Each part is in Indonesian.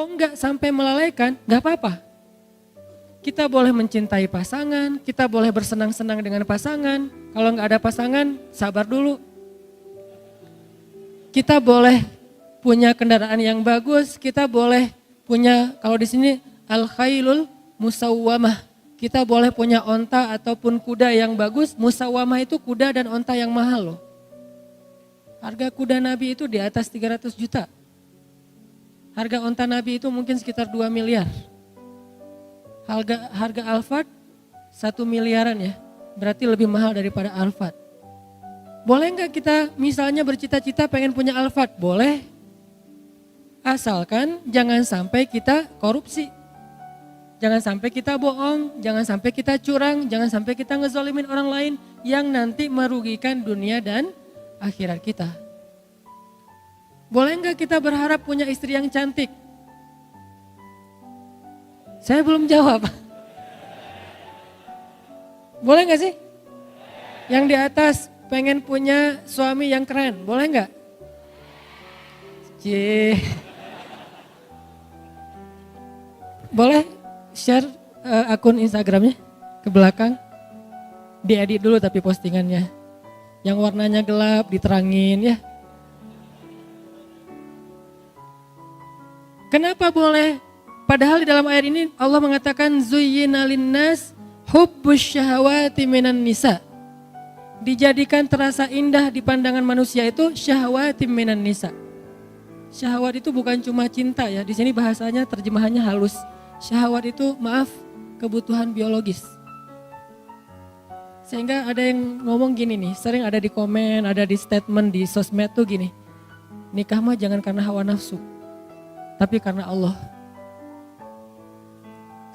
Kalau enggak sampai melalaikan, enggak apa-apa. Kita boleh mencintai pasangan, kita boleh bersenang-senang dengan pasangan. Kalau enggak ada pasangan, sabar dulu. Kita boleh punya kendaraan yang bagus, kita boleh punya, kalau di sini al-khailul musawwamah. Kita boleh punya onta ataupun kuda yang bagus. Musawwamah itu kuda dan onta yang mahal loh. Harga kuda Nabi itu di atas 300 juta. Harga onta Nabi itu mungkin sekitar 2 miliar. Harga Alphard 1 miliaran ya. Berarti lebih mahal daripada Alphard. Boleh nggak kita misalnya bercita-cita pengen punya Alphard? Boleh. Asalkan jangan sampai kita korupsi. Jangan sampai kita bohong, jangan sampai kita curang, jangan sampai kita ngezolimin orang lain yang nanti merugikan dunia dan akhirat kita. Boleh nggak kita berharap punya istri yang cantik? Saya belum jawab. Boleh nggak sih? Yang di atas pengen punya suami yang keren, boleh nggak? Boleh share akun Instagramnya ke belakang, diedit dulu tapi postingannya. Yang warnanya gelap diterangin ya. Kenapa boleh? Padahal di dalam ayat ini Allah mengatakan zuyyina linnas hubbus syahawati minan nisa. Dijadikan terasa indah di pandangan manusia itu syahwati minan nisa. Syahwat itu bukan cuma cinta ya, di sini bahasanya terjemahannya halus. Syahwat itu kebutuhan biologis. Sehingga ada yang ngomong gini nih, sering ada di komen, ada di statement di sosmed tuh gini. Nikah mah jangan karena hawa nafsu, tapi karena Allah.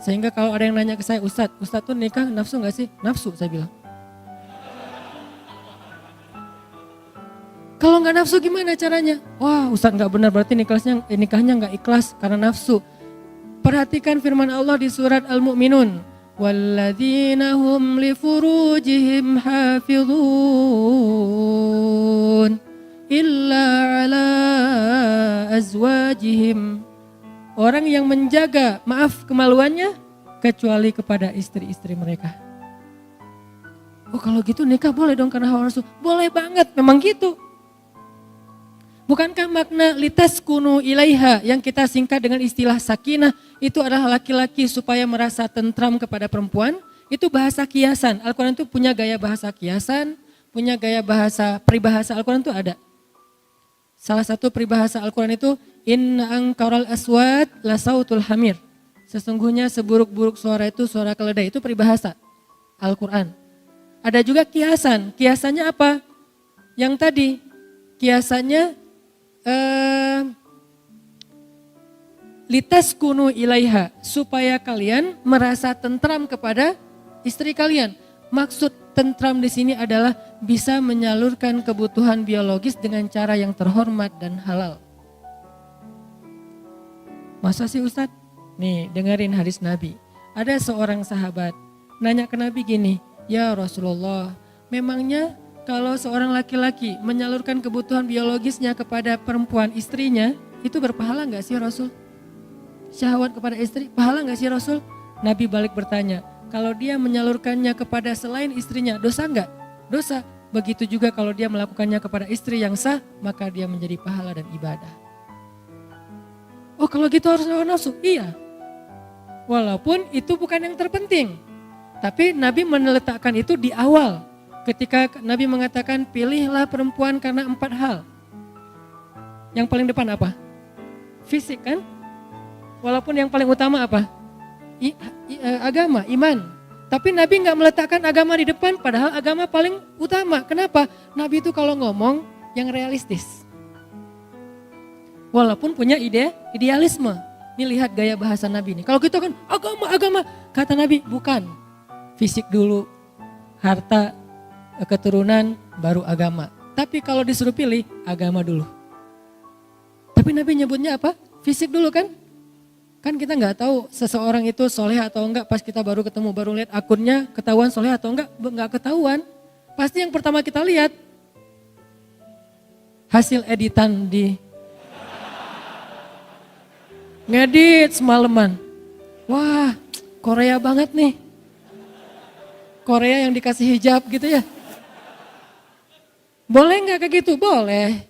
Sehingga kalau ada yang nanya ke saya, Ustadz tuh nikah nafsu gak sih? Nafsu saya bilang. Kalau nggak nafsu gimana caranya? Wah Ustadz nggak benar, berarti nikahnya nggak ikhlas karena nafsu. Perhatikan firman Allah di surat Al-Mu'minun. Walladzina hum li furujihim hafidhun illa ala azwajihim. Orang yang menjaga, kemaluannya kecuali kepada istri-istri mereka. Oh kalau gitu nikah boleh dong karena hawa nafsu? Boleh banget, memang gitu. Bukankah makna litaskunu ilaiha yang kita singkat dengan istilah sakinah itu adalah laki-laki supaya merasa tentram kepada perempuan? Itu bahasa kiasan. Al-Quran itu punya gaya bahasa kiasan, punya gaya bahasa peribahasa Al-Quran itu ada. Salah satu peribahasa Al-Quran itu inna angkaral aswat la sautul hamir. Sesungguhnya seburuk-buruk suara itu suara keledai, itu peribahasa Al-Quran. Ada juga kiasan. Kiasannya apa? Yang tadi kiasannya litaskunu ilaiha, supaya kalian merasa tentram kepada istri kalian. Maksud tentram di sini adalah bisa menyalurkan kebutuhan biologis dengan cara yang terhormat dan halal. Masa sih Ustadz? Nih dengerin hadis Nabi. Ada seorang sahabat nanya ke Nabi gini, ya Rasulullah, memangnya kalau seorang laki-laki menyalurkan kebutuhan biologisnya kepada perempuan istrinya, itu berpahala gak sih Rasul? Syahwat kepada istri, pahala gak sih Rasul? Nabi balik bertanya, kalau dia menyalurkannya kepada selain istrinya, dosa gak? Dosa. Begitu juga kalau dia melakukannya kepada istri yang sah, maka dia menjadi pahala dan ibadah. Oh kalau gitu harus hawa nafsu? Iya. Walaupun itu bukan yang terpenting. Tapi Nabi meletakkan itu di awal. Ketika Nabi mengatakan pilihlah perempuan karena 4 hal. Yang paling depan apa? Fisik kan? Walaupun yang paling utama apa? Agama, iman. Tapi Nabi nggak meletakkan agama di depan, padahal agama paling utama. Kenapa? Nabi itu kalau ngomong yang realistis. Walaupun punya idealisme. Ini lihat gaya bahasa Nabi ini. Kalau kita kan agama. Kata Nabi bukan. Fisik dulu, harta, keturunan, baru agama. Tapi kalau disuruh pilih, agama dulu. Tapi Nabi nyebutnya apa? Fisik dulu kan? Kan kita nggak tahu seseorang itu soleh atau enggak pas kita baru ketemu, baru lihat akunnya ketahuan soleh atau enggak ketahuan. Pasti yang pertama kita lihat hasil editan di ngedit semalaman. Wah, Korea banget nih. Korea yang dikasih hijab gitu ya. Boleh nggak kayak gitu? Boleh.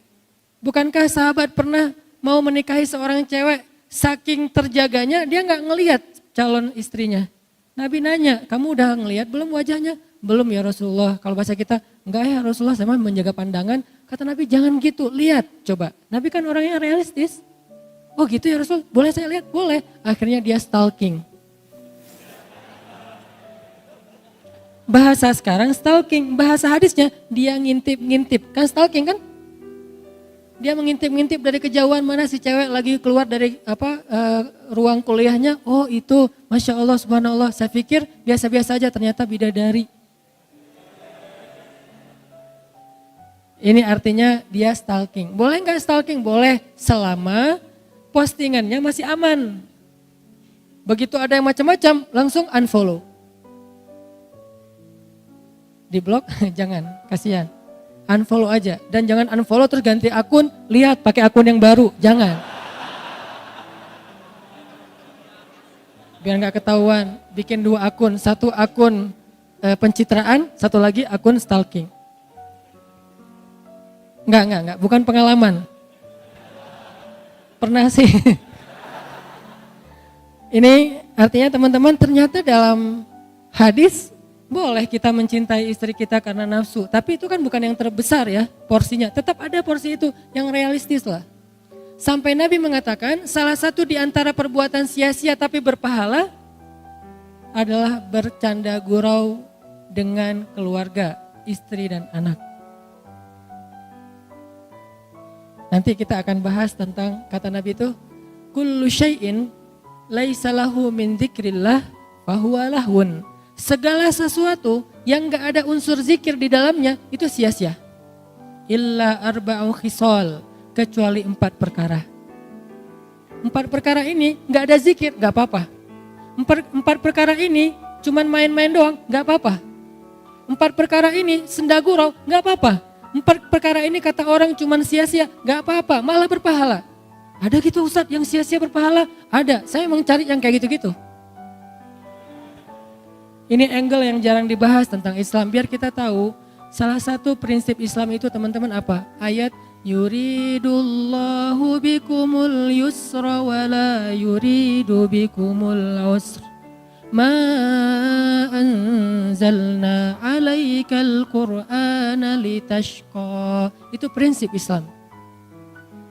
Bukankah sahabat pernah mau menikahi seorang cewek, saking terjaganya dia nggak ngelihat calon istrinya. Nabi nanya, kamu udah ngelihat belum wajahnya? Belum ya Rasulullah. Kalau bahasa kita, enggak ya Rasulullah, saya mah menjaga pandangan. Kata Nabi, jangan gitu, lihat coba. Nabi kan orangnya realistis. Oh gitu ya Rasul, boleh saya lihat? Boleh. Akhirnya dia stalking. Bahasa sekarang stalking, bahasa hadisnya dia ngintip-ngintip. Kan stalking kan? Dia mengintip-ngintip dari kejauhan mana si cewek lagi keluar dari ruang kuliahnya. Oh itu, Masya Allah, Subhanallah. Saya pikir biasa-biasa aja, ternyata bidadari. Ini artinya dia stalking. Boleh nggak stalking? Boleh, selama postingannya masih aman. Begitu ada yang macam-macam, langsung unfollow. Di blok jangan, kasihan. Unfollow aja, dan jangan unfollow terus ganti akun, lihat pakai akun yang baru, jangan. Biar nggak ketahuan, bikin 2 akun, 1 akun pencitraan, 1 lagi akun stalking. Enggak, bukan pengalaman. Pernah sih. Ini artinya teman-teman, ternyata dalam hadis boleh kita mencintai istri kita karena nafsu. Tapi itu kan bukan yang terbesar ya porsinya. Tetap ada porsi itu yang realistis lah. Sampai Nabi mengatakan salah satu di antara perbuatan sia-sia tapi berpahala adalah bercanda gurau dengan keluarga, istri dan anak. Nanti kita akan bahas tentang kata Nabi itu, kullu syai'in laisa lahu min dzikrillah fahuwa lahwun. Segala sesuatu yang gak ada unsur zikir di dalamnya itu sia-sia. Illa arba'u khisal, kecuali 4 perkara. 4 perkara ini gak ada zikir, gak apa-apa. 4 perkara ini cuman main-main doang, gak apa-apa. 4 perkara ini senda gurau, gak apa-apa. 4 perkara ini kata orang cuman sia-sia, gak apa-apa, malah berpahala. Ada gitu Ustadz yang sia-sia berpahala? Ada, saya emang cari yang kayak gitu-gitu. Ini angle yang jarang dibahas tentang Islam, biar kita tahu salah satu prinsip Islam itu teman-teman apa? Ayat yuridullahu bikumul yusra wa la yuridu bikumul usra. Ma anzalna alaikal qur'ana litashqa. Itu prinsip Islam.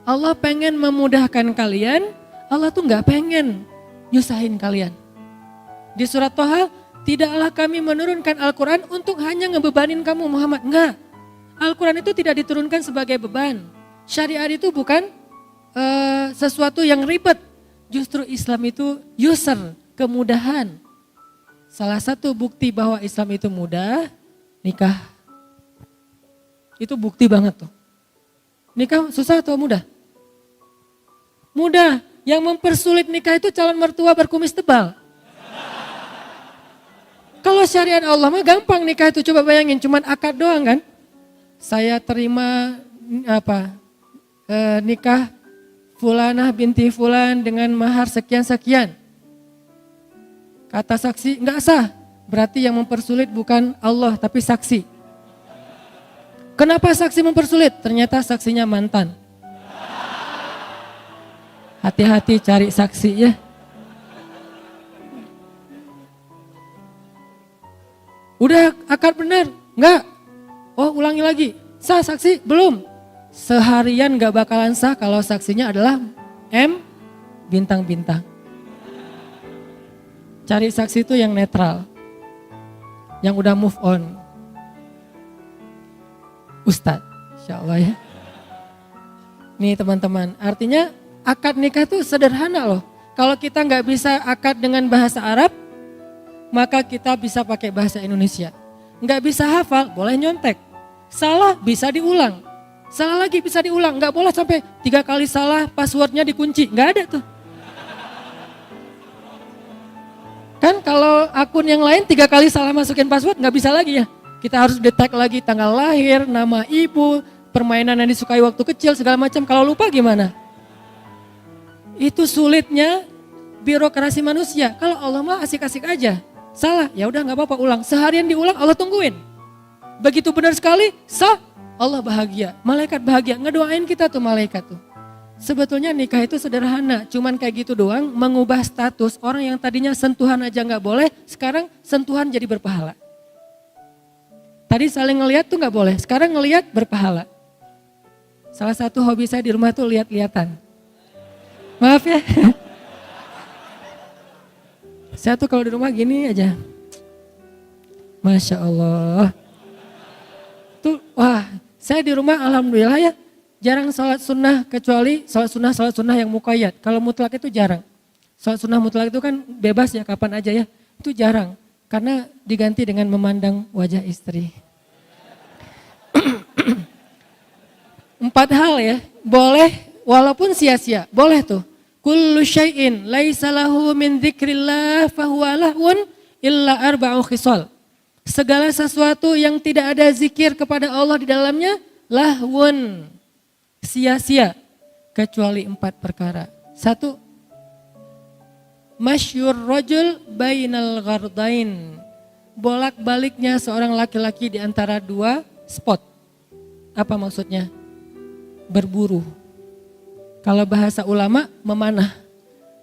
Allah pengen memudahkan kalian, Allah tuh gak pengen nyusahin kalian. Di surat Toha, tidaklah kami menurunkan Al-Quran untuk hanya ngebebanin kamu Muhammad. Enggak, Al-Quran itu tidak diturunkan sebagai beban. Syariat itu bukan sesuatu yang ribet. Justru Islam itu yusr, kemudahan. Salah satu bukti bahwa Islam itu mudah, nikah. Itu bukti banget tuh. Nikah susah atau mudah? Mudah. Yang mempersulit nikah itu calon mertua berkumis tebal. Kalau syariat Allah mah gampang nikah itu, coba bayangin, cuman akad doang kan. Saya terima nikah fulanah binti fulan dengan mahar sekian-sekian. Kata saksi enggak sah, berarti yang mempersulit bukan Allah tapi saksi. Kenapa saksi mempersulit? Ternyata saksinya mantan. Hati-hati cari saksi ya. Udah akad benar? Enggak. Oh ulangi lagi. Sah saksi? Belum. Seharian gak bakalan sah kalau saksinya adalah M bintang-bintang. Cari saksi itu yang netral. Yang udah move on. Ustadz, insya Allah ya. Nih teman-teman, artinya akad nikah itu sederhana loh. Kalau kita gak bisa akad dengan bahasa Arab, maka kita bisa pakai bahasa Indonesia. Nggak bisa hafal, boleh nyontek. Salah bisa diulang. Salah lagi bisa diulang. Nggak boleh sampai 3 kali salah, passwordnya dikunci. Nggak ada tuh. Kan kalau akun yang lain 3 kali salah masukin password nggak bisa lagi ya. Kita harus detect lagi tanggal lahir, nama ibu, permainan yang disukai waktu kecil, segala macam. Kalau lupa gimana? Itu sulitnya birokrasi manusia. Kalau Allah mah asik-asik aja. Salah, ya udah nggak apa-apa, ulang. Seharian diulang, Allah tungguin. Begitu benar sekali, sah, Allah bahagia. Malaikat bahagia, ngedoain kita tuh malaikat tuh. Sebetulnya nikah itu sederhana, cuman kayak gitu doang, mengubah status orang yang tadinya sentuhan aja nggak boleh, sekarang sentuhan jadi berpahala. Tadi saling ngelihat tuh nggak boleh, sekarang ngelihat berpahala. Salah satu hobi saya di rumah tuh lihat-lihatan. Maaf ya. Saya tuh kalau di rumah gini aja. Masya Allah. Tuh, wah, saya di rumah alhamdulillah ya. Jarang sholat sunnah kecuali sholat sunnah yang muqayyad. Kalau mutlak itu jarang. Sholat sunnah mutlak itu kan bebas ya kapan aja ya. Itu jarang. Karena diganti dengan memandang wajah istri. 4 hal ya. Boleh walaupun sia-sia. Boleh tuh. Kullu syai'in laisa lahu min dzikrillah fahuwa lahwun illa arba'u khisal. Segala sesuatu yang tidak ada zikir kepada Allah di dalamnya lahwun, sia-sia, kecuali 4 perkara. 1, masyur rajul bainal ghardain. Bolak-baliknya seorang laki-laki di antara 2 spot. Apa maksudnya? Berburu. Kalau bahasa ulama memanah.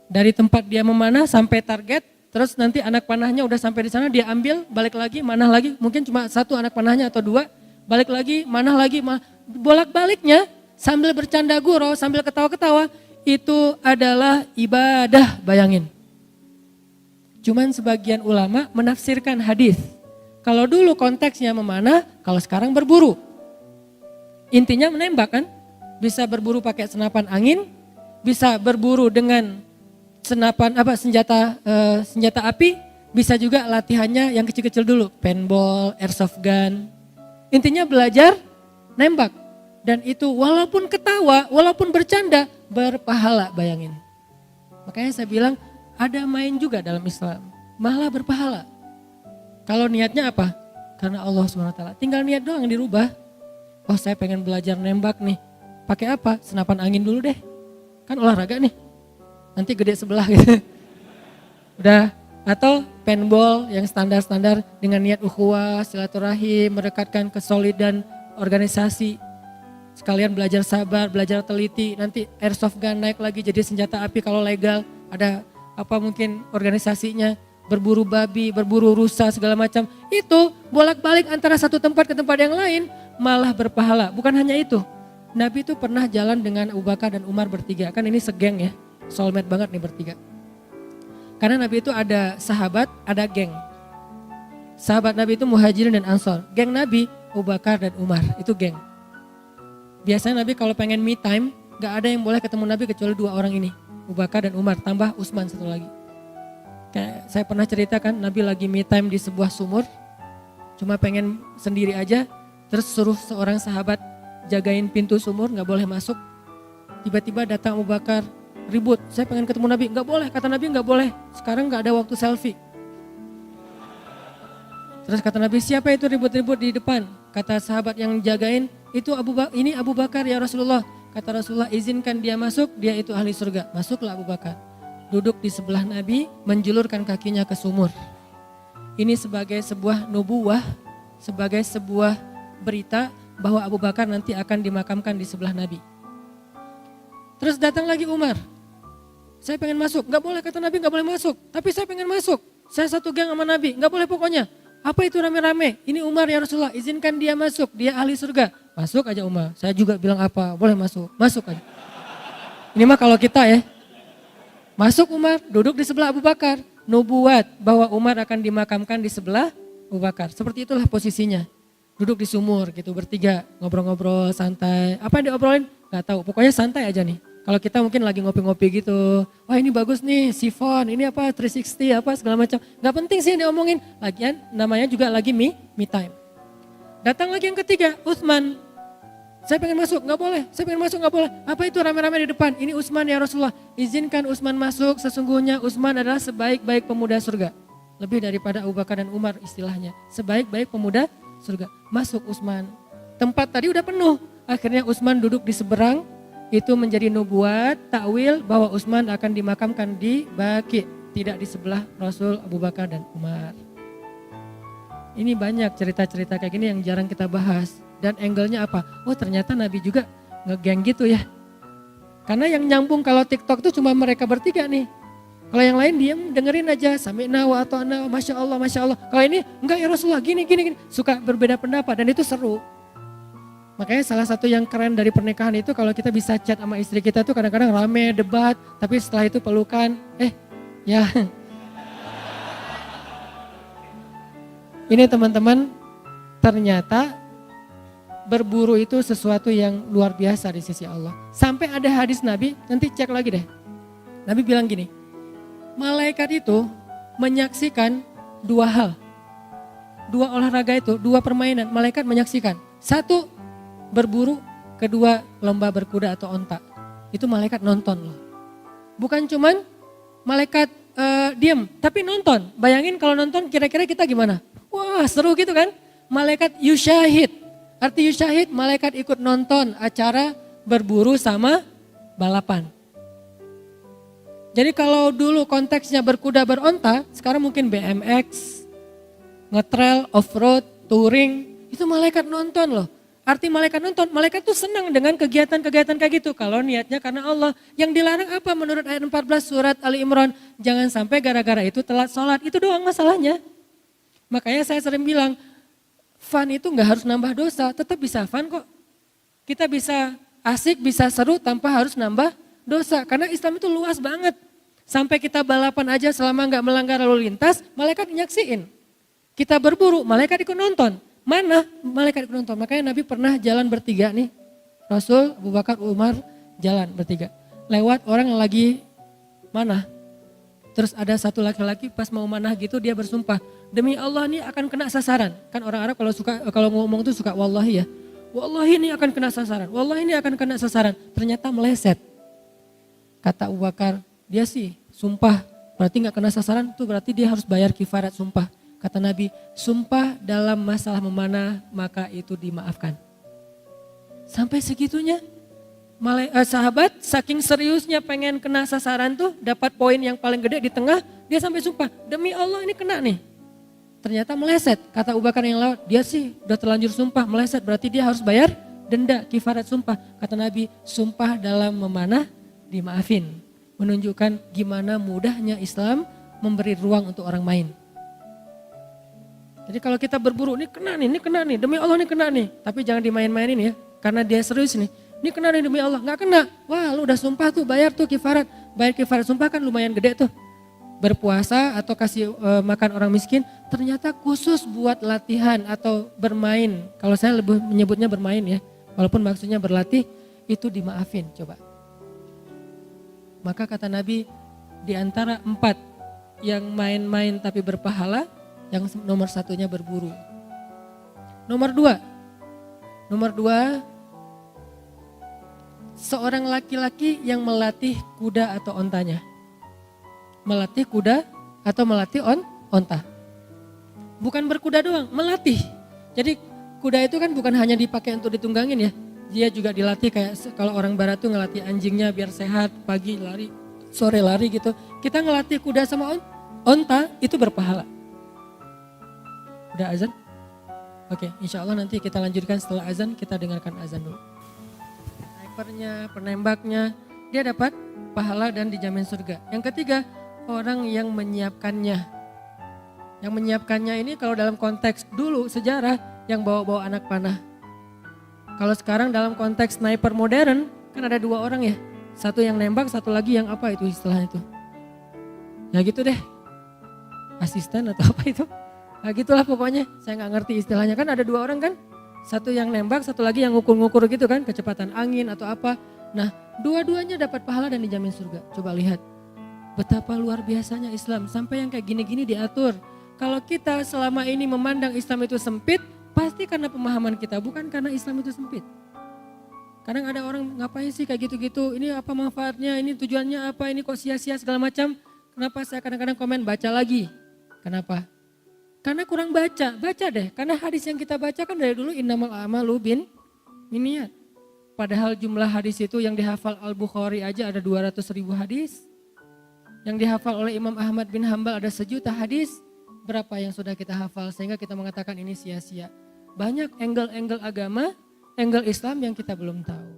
Dari tempat dia memanah sampai target, terus nanti anak panahnya udah sampai di sana, dia ambil, balik lagi, manah lagi, mungkin cuma 1 anak panahnya atau 2, balik lagi, manah lagi, bolak-baliknya sambil bercanda gurau, sambil ketawa-ketawa, itu adalah ibadah, bayangin. Cuman sebagian ulama menafsirkan hadis. Kalau dulu konteksnya memanah, kalau sekarang berburu. Intinya menembak kan? Bisa berburu pakai senapan angin, bisa berburu dengan senjata api, bisa juga latihannya yang kecil-kecil dulu, paintball, airsoft gun. Intinya belajar nembak. Dan itu walaupun ketawa, walaupun bercanda, berpahala, bayangin. Makanya saya bilang ada main juga dalam Islam, malah berpahala. Kalau niatnya apa? Karena Allah SWT. Tinggal niat doang yang dirubah. Oh, saya pengen belajar nembak nih. Pakai apa? Senapan angin dulu deh. Kan olahraga nih. Nanti gede sebelah gitu. Udah. Atau paintball yang standar-standar dengan niat ukhuwah, silaturahim, merekatkan kesolidan organisasi. Sekalian belajar sabar, belajar teliti. Nanti airsoft gun naik lagi jadi senjata api kalau legal. Ada apa mungkin organisasinya. Berburu babi, berburu rusa segala macam. Itu bolak-balik antara satu tempat ke tempat yang lain malah berpahala. Bukan hanya itu. Nabi itu pernah jalan dengan Abu Bakar dan Umar bertiga. Kan ini segeng ya, soulmate banget nih bertiga. Karena Nabi itu ada sahabat, ada geng. Sahabat Nabi itu Muhajirin dan Ansor. Geng Nabi, Abu Bakar dan Umar, itu geng. Biasanya Nabi kalau pengen me time, gak ada yang boleh ketemu Nabi kecuali 2 orang ini. Abu Bakar dan Umar, tambah Utsman satu lagi. Kayak saya pernah ceritakan, Nabi lagi me time di sebuah sumur. Cuma pengen sendiri aja, terus suruh seorang sahabat jagain pintu sumur, gak boleh masuk. Tiba-tiba datang Abu Bakar, ribut, saya pengen ketemu Nabi. Gak boleh, kata Nabi gak boleh, sekarang gak ada waktu selfie. Terus kata Nabi, siapa itu ribut-ribut di depan? Kata sahabat yang jagain, itu ini Abu Bakar ya Rasulullah. Kata Rasulullah, izinkan dia masuk, dia itu ahli surga. Masuklah Abu Bakar. Duduk di sebelah Nabi, menjulurkan kakinya ke sumur. Ini sebagai sebuah nubuwah, sebagai sebuah berita bahwa Abu Bakar nanti akan dimakamkan di sebelah Nabi. Terus datang lagi Umar. Saya pengen masuk, gak boleh kata Nabi gak boleh masuk. Tapi saya pengen masuk, saya satu geng sama Nabi, gak boleh pokoknya. Apa itu rame-rame? Ini Umar ya Rasulullah, izinkan dia masuk, dia ahli surga. Masuk aja Umar, saya juga bilang apa, boleh masuk, masuk aja. Ini mah kalau kita ya. Masuk Umar, duduk di sebelah Abu Bakar. Nubuat bahwa Umar akan dimakamkan di sebelah Abu Bakar. Seperti itulah posisinya. Duduk di sumur gitu bertiga, ngobrol-ngobrol santai. Apa yang diobrolin? Gak tahu, pokoknya santai aja nih. Kalau kita mungkin lagi ngopi-ngopi gitu, wah ini bagus nih, sifon, ini apa 360 apa segala macam. Gak penting sih yang diomongin. Lagian namanya juga lagi me time. Datang lagi yang ketiga, Utsman. Saya pengen masuk, gak boleh. Saya pengen masuk, gak boleh. Apa itu rame-rame di depan? Ini Utsman ya Rasulullah. Izinkan Utsman masuk, sesungguhnya Utsman adalah sebaik-baik pemuda surga. Lebih daripada Abu Bakar dan Umar istilahnya. Sebaik-baik pemuda surga. Masuk Utsman. Tempat tadi udah penuh. Akhirnya Utsman duduk di seberang. itu menjadi nubuat, takwil bahwa Utsman akan dimakamkan di Baqi, tidak di sebelah Rasul, Abu Bakar dan Umar. Ini banyak cerita-cerita kayak gini yang jarang kita bahas. Dan angle-nya apa? Oh ternyata Nabi juga ngegeng gitu ya. Karena yang nyambung kalau TikTok tuh cuma mereka bertiga nih. Kalau yang lain diam dengerin aja, sami'na wa ata'na, Masya Allah, Masya Allah. Kalau ini enggak ya Rasulullah, gini. Suka berbeda pendapat dan itu seru. Makanya salah satu yang keren dari pernikahan itu kalau kita bisa chat sama istri kita tuh kadang-kadang rame, debat, tapi setelah itu pelukan, ya. Ini teman-teman, ternyata berburu itu sesuatu yang luar biasa di sisi Allah. Sampai ada hadis Nabi, nanti cek lagi deh. Nabi bilang gini, malaikat itu menyaksikan dua hal. Dua olahraga itu, dua permainan, malaikat menyaksikan. Satu, berburu, kedua lomba berkuda atau onta. Itu malaikat nonton loh. Bukan cuman malaikat diam, tapi nonton. Bayangin kalau nonton kira-kira kita gimana? Wah seru gitu kan? Malaikat yusyahid. Arti yusyahid, malaikat ikut nonton acara berburu sama balapan. Jadi kalau dulu konteksnya berkuda beronta, sekarang mungkin BMX, ngetrail, off-road, touring, itu malaikat nonton loh. Arti malaikat nonton, malaikat tuh senang dengan kegiatan-kegiatan kayak gitu. Kalau niatnya karena Allah. Yang dilarang apa menurut ayat 14 surat Ali Imran? Jangan sampai gara-gara itu telat sholat. Itu doang masalahnya. Makanya saya sering bilang, fun itu gak harus nambah dosa. Tetap bisa fun kok. Kita bisa asik, bisa seru tanpa harus nambah dosa. Karena Islam itu luas banget. Sampai kita balapan aja selama gak melanggar lalu lintas, malaikat nyaksiin. Kita berburu, malaikat ikut nonton. Mana malaikat penonton? Makanya Nabi pernah jalan bertiga nih. Rasul, Abu Bakar, Umar jalan bertiga. Lewat orang yang lagi manah. Terus ada satu laki-laki pas mau manah gitu dia bersumpah. Demi Allah ini akan kena sasaran. Kan orang Arab kalau ngomong tuh suka wallahi ya. Wallahi ini akan kena sasaran. Wallahi ini akan kena sasaran. Ternyata meleset. Kata Abu Bakar, dia sih sumpah. Berarti gak kena sasaran tuh berarti dia harus bayar kifarat sumpah. Kata Nabi, sumpah dalam masalah memanah maka itu dimaafkan. Sampai segitunya sahabat saking seriusnya pengen kena sasaran tuh dapat poin yang paling gede di tengah, dia sampai sumpah, demi Allah ini kena nih. Ternyata meleset, kata Abu Bakar yang lewat, dia sih udah terlanjur sumpah meleset berarti dia harus bayar denda kifarat sumpah. Kata Nabi, sumpah dalam memanah dimaafin. Menunjukkan gimana mudahnya Islam memberi ruang untuk orang main. Jadi kalau kita berburu, ini kena nih, demi Allah ini kena nih. Tapi jangan dimain-mainin ya, karena dia serius nih. Ini kena nih demi Allah, gak kena. Wah lu udah sumpah tuh, bayar tuh kifarat. Bayar kifarat sumpah kan lumayan gede tuh. Berpuasa atau kasih makan orang miskin, ternyata khusus buat latihan atau bermain. Kalau saya lebih menyebutnya bermain ya, walaupun maksudnya berlatih, itu dimaafin coba. Maka kata Nabi, di antara 4 yang main-main tapi berpahala, yang nomor satunya berburu. Nomor dua, seorang laki-laki yang melatih kuda atau ontanya. Melatih kuda atau melatih onta. Bukan berkuda doang, melatih. Jadi kuda itu kan bukan hanya dipakai untuk ditunggangin ya. Dia juga dilatih kayak kalau orang barat tuh ngelatih anjingnya biar sehat, pagi lari, sore lari gitu. Kita ngelatih kuda sama onta itu berpahala. Udah azan? Oke, insya Allah nanti kita lanjutkan setelah azan, kita dengarkan azan dulu. Snipernya, penembaknya, dia dapat pahala dan dijamin surga. Yang ketiga, orang yang menyiapkannya. Yang menyiapkannya ini kalau dalam konteks dulu sejarah yang bawa-bawa anak panah. Kalau sekarang dalam konteks sniper modern, kan ada 2 orang ya. Satu yang nembak, satu lagi yang apa itu istilahnya itu. Ya gitu deh, asisten atau apa itu. Nah gitulah pokoknya, saya gak ngerti istilahnya. Kan ada 2 orang kan, satu yang nembak, satu lagi yang ngukur-ngukur gitu kan, kecepatan angin atau apa. Nah dua-duanya dapat pahala dan dijamin surga. Coba lihat, betapa luar biasanya Islam, sampai yang kayak gini-gini diatur. Kalau kita selama ini memandang Islam itu sempit, pasti karena pemahaman kita, bukan karena Islam itu sempit. Kadang ada orang ngapain sih kayak gitu-gitu, ini apa manfaatnya, ini tujuannya apa, ini kok sia-sia segala macam. Kenapa saya kadang-kadang komen baca lagi, kenapa? Karena kurang baca deh. Karena hadis yang kita baca kan dari dulu innamal a'malu binniyat. Padahal jumlah hadis itu yang dihafal Al-Bukhari aja ada 200.000 hadis. Yang dihafal oleh Imam Ahmad bin Hambal ada 1.000.000 hadis. Berapa yang sudah kita hafal sehingga kita mengatakan ini sia-sia. Banyak angle-angle agama, angle Islam yang kita belum tahu.